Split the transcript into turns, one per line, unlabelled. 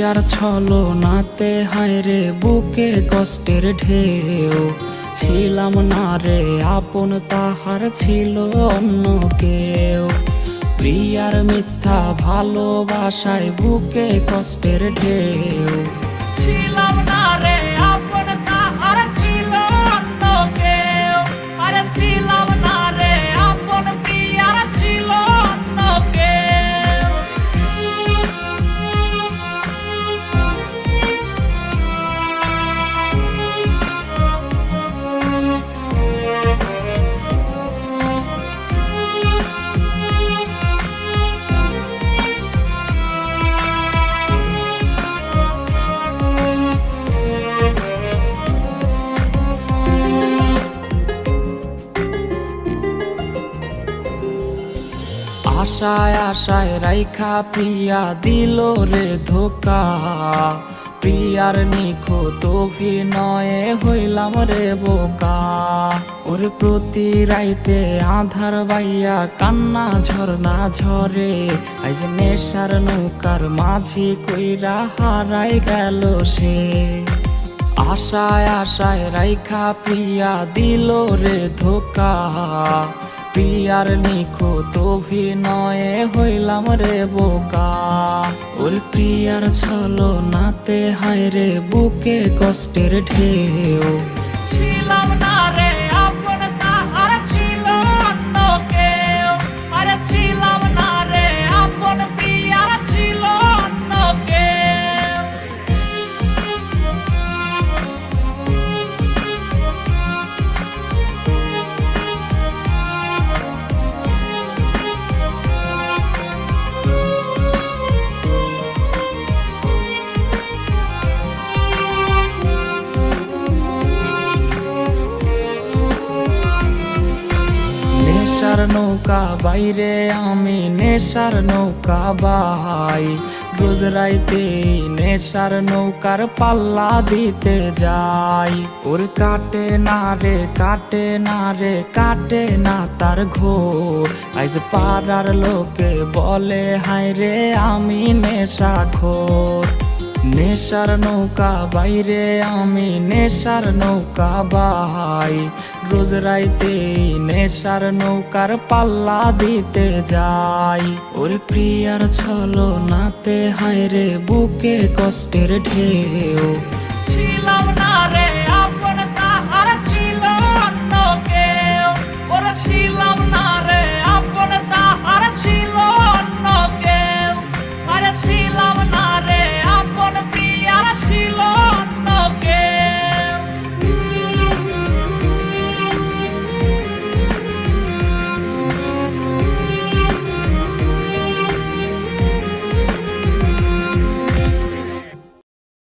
প্রিয়ার ছলনাতে হায়রে বুকে কষ্টের ঢেউ, ছিলাম না রে আপন তাহার ছিল অন্য কেউ। প্রিয়ার মিথ্যা ভালোবাসায় বুকে কষ্টের ঢেউ, ছিলাম না রে আপন তাহার ছিল অন্য কেউ। আরে ছিলাম না রে আপন প্রিয়ার ছিল অন্য কেউ। আশায় আশায় রাইখা প্রিয়া দিল রে ধোকা, প্রিয়ার নিখুঁত অভিনয়ে হইলাম রে বোকা। ওরে প্রতি রাইতে আধার বাইয়া কান্না ঝরনা ঝরে, আইজ নেশার নৌকার মাঝি কইরা হারাই গেল সে। আশায় আশায় রাইখা প্রিয়া দিল রে ধোকা, প্রিয়ার নিখুঁত অভিনয়ে হইলাম রে বোকা। ওর প্রিয়ার ছলনাতে হায়রে বুকে কষ্টের ঢেউ, ছিলাম না রে আপন তাহার ছিল অন্য কেউ। আরে ছিলাম না রে আপন প্রিয়ার ছিল অন্য কেউ। নেশার নৌকা বাইরে আমি নেশার নৌকা বাই, রোজ রাইতে নেশার নৌকার পাল্লা দিতে যাই। ওর কাটে না রে কাটে না রে কাটে না তার ঘোর, আইজ পাড়ার লোকে বলে হায় রে আমি নেশাখোর। নেশার নৌকা বাইরে আমি নেশার নৌকা বাই, রোজ রাইতে নেশার নৌকার পাল্লা দিতে যাই। ওর প্রিয়ার ছলনাতে হায়রে বুকে কষ্টের ঢেউ,